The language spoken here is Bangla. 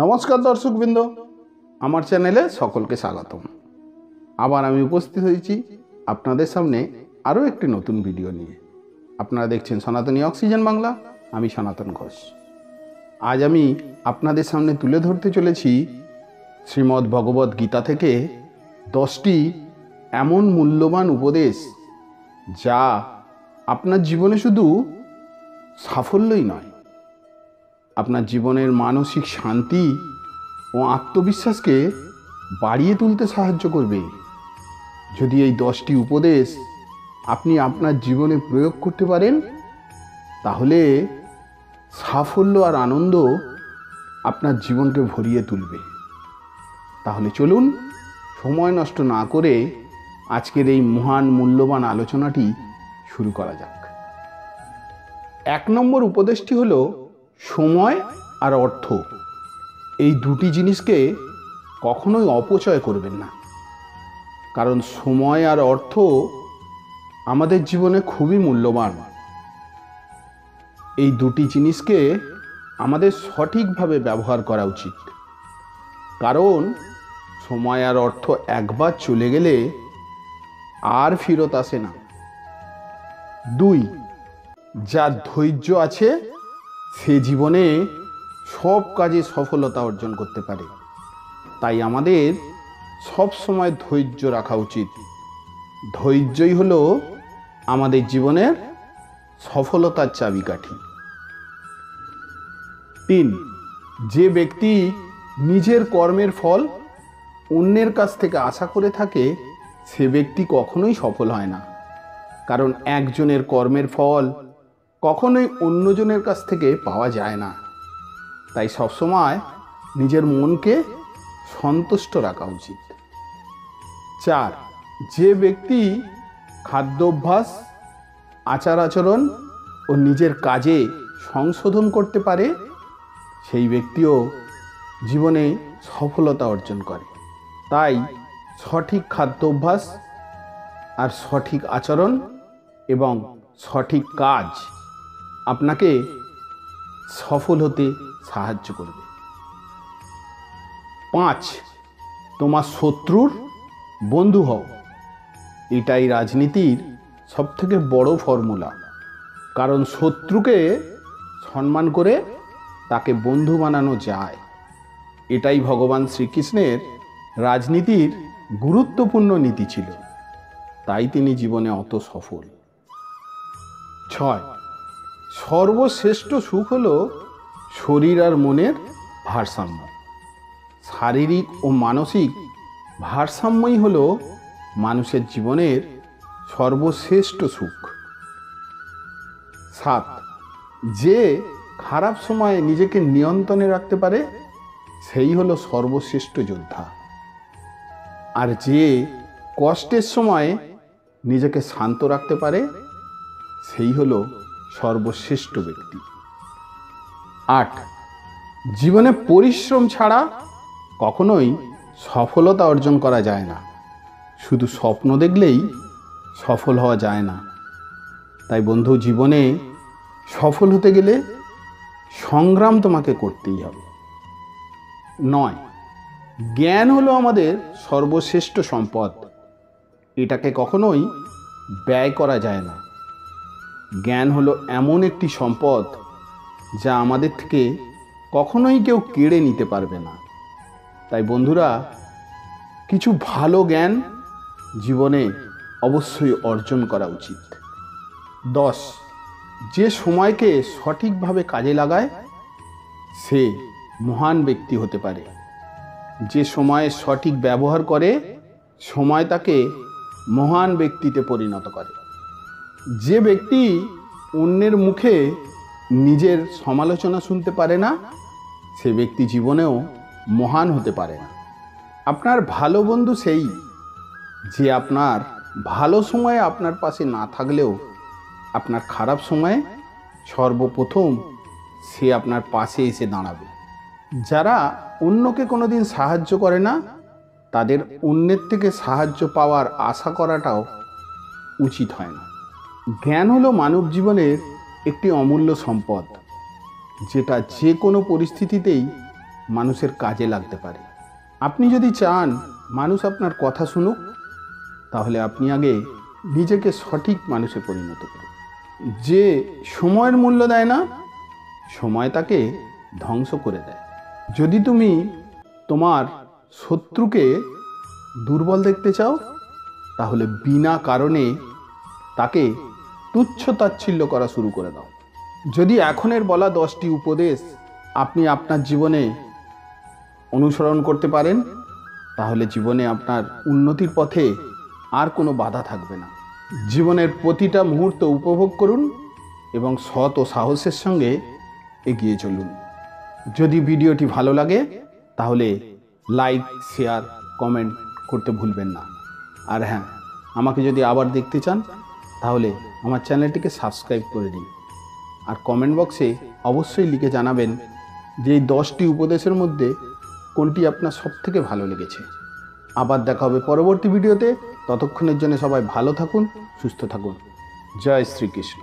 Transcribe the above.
নমস্কার দর্শকবৃন্দ, আমার চ্যানেলে সকলকে স্বাগতম। আবার আমি উপস্থিত হয়েছি আপনাদের সামনে আরও একটি নতুন ভিডিও নিয়ে। আপনারা দেখছেন সনাতনী অক্সিজেন বাংলা। আমি সনাতন ঘোষ। আজ আমি আপনাদের সামনে তুলে ধরতে চলেছি শ্রীমদ্ ভগবদ্ গীতা থেকে 10টি এমন মূল্যবান উপদেশ, যা আপনার জীবনে শুধু সাফল্যই নয়, আপনার জীবনের মানসিক শান্তি ও আত্মবিশ্বাসকে বাড়িয়ে তুলতে সাহায্য করবে। যদি এই 10টি উপদেশ আপনি আপনার জীবনে প্রয়োগ করতে পারেন, তাহলে সাফল্য আর আনন্দ আপনার জীবনকে ভরিয়ে তুলবে। তাহলে চলুন, সময় নষ্ট না করে আজকের এই মহান মূল্যবান আলোচনাটি শুরু করা যাক। 1 নম্বর উপদেশটি হলো সময় আর অর্থ। এই দুটি জিনিসকে কখনোই অপচয় করবেন না, কারণ সময় আর অর্থ আমাদের জীবনে খুবই মূল্যবান। এই দুটি জিনিসকে আমাদের সঠিকভাবে ব্যবহার করা উচিত, কারণ সময় আর অর্থ একবার চলে গেলে আর ফেরত আসে না। 2, যার ধৈর্য আছে সে জীবনে সব কাজে সফলতা অর্জন করতে পারে। তাই আমাদের সব সময় ধৈর্য রাখা উচিত। ধৈর্যই হলো আমাদের জীবনের সফলতার চাবিকাঠি। 3, যে ব্যক্তি নিজের কর্মের ফল অন্যের কাছ থেকে আশা করে থাকে, সে ব্যক্তি কখনোই সফল হয় না। কারণ একজনের কর্মের ফল কখনোই অন্যজনের কাছ থেকে পাওয়া যায় না। তাই সবসময় নিজের মনকে সন্তুষ্ট রাখা উচিত। 4, যে ব্যক্তি খাদ্যাভ্যাস, আচার আচরণ ও নিজের কাজে সংশোধন করতে পারে, সেই ব্যক্তিও জীবনে সফলতা অর্জন করে। তাই সঠিক খাদ্যাভ্যাস আর সঠিক আচরণ এবং সঠিক কাজ আপনাকে সফল হতে সাহায্য করবে। 5, তোমার শত্রুর বন্ধু হও। এটাই রাজনীতির সবথেকে বড় ফর্মুলা। কারণ শত্রুকে সম্মান করে তাকে বন্ধু বানানো যায়। এটাই ভগবান শ্রীকৃষ্ণের রাজনীতির গুরুত্বপূর্ণ নীতি ছিল। তাই তিনি জীবনে অত সফল। 6, সর্বশ্রেষ্ঠ সুখ হলো শরীর আর মনের ভারসাম্য। শারীরিক ও মানসিক ভারসাম্যই হলো মানুষের জীবনের সর্বশ্রেষ্ঠ সুখ। 7, যে খারাপ সময়ে নিজেকে নিয়ন্ত্রণে রাখতে পারে, সেই হলো সর্বশ্রেষ্ঠ যোদ্ধা। আর যে কষ্টের সময়ে নিজেকে শান্ত রাখতে পারে, সেই হলো সর্বশ্রেষ্ঠ ব্যক্তি। 8, জীবনে পরিশ্রম ছাড়া কখনোই সফলতা অর্জন করা যায় না। শুধু স্বপ্ন দেখলেই সফল হওয়া যায় না। তাই বন্ধু, জীবনে সফল হতে গেলে সংগ্রাম তোমাকে করতেই হবে। 9, জ্ঞান হলো আমাদের সর্বশ্রেষ্ঠ সম্পদ। এটাকে কখনোই ব্যয় করা যায় না। জ্ঞান হলো এমন একটি সম্পদ যা আমাদের থেকে কখনোই কেউ কেড়ে নিতে পারবে না। তাই বন্ধুরা, কিছু ভালো জ্ঞান জীবনে অবশ্যই অর্জন করা উচিত। 10, যে সময়কে সঠিকভাবে কাজে লাগায় সে মহান ব্যক্তি হতে পারে। যে সময়ে সঠিক ব্যবহার করে, সময় তাকে মহান ব্যক্তিতে পরিণত করে। যে ব্যক্তি অন্যের মুখে নিজের সমালোচনা শুনতে পারে না, সে ব্যক্তি জীবনেও মহান হতে পারে না। আপনার ভালো বন্ধু সেই, যে আপনার ভালো সময়ে আপনার পাশে না থাকলেও আপনার খারাপ সময়ে সর্বপ্রথম সে আপনার পাশে এসে দাঁড়াবে। যারা অন্যকে কোনোদিন সাহায্য করে না, তাদের অন্যের থেকে সাহায্য পাওয়ার আশা করাটাও উচিত হয় না। জ্ঞান হলো মানব জীবনের একটি অমূল্য সম্পদ, যেটা যে কোনো পরিস্থিতিতেই মানুষের কাজে লাগতে পারে। আপনি যদি চান মানুষ আপনার কথা শুনুক, তাহলে আপনি আগে নিজেকে সঠিক মানুষে পরিণত করুন। যে সময়ের মূল্য দেয় না, সময় তাকে ধ্বংস করে দেয়। যদি তুমি তোমার শত্রুকে দুর্বল দেখতে চাও, তাহলে বিনা কারণে তাকে তুচ্ছ তাচ্ছিল্য করা শুরু করে দাও। যদি এখনের বলা 10টি উপদেশ আপনি আপনার জীবনে অনুসরণ করতে পারেন, তাহলে জীবনে আপনার উন্নতির পথে আর কোনো বাধা থাকবে না। জীবনের প্রতিটা মুহূর্ত উপভোগ করুন এবং সৎ ও সাহসের সঙ্গে এগিয়ে চলুন। যদি ভিডিওটি ভালো লাগে তাহলে লাইক, শেয়ার, কমেন্ট করতে ভুলবেন না। আর হ্যাঁ, আমাকে যদি আবার দেখতে চান তাহলে আমার চ্যানেলটিকে সাবস্ক্রাইব করে দিন। আর কমেন্ট বক্সে অবশ্যই লিখে জানাবেন যে এই 10টি উপদেশের মধ্যে কোনটি আপনার সবথেকে ভালো লেগেছে। আবার দেখা হবে পরবর্তী ভিডিওতে। ততক্ষণের জন্য সবাই ভালো থাকুন, সুস্থ থাকুন। জয় শ্রীকৃষ্ণ।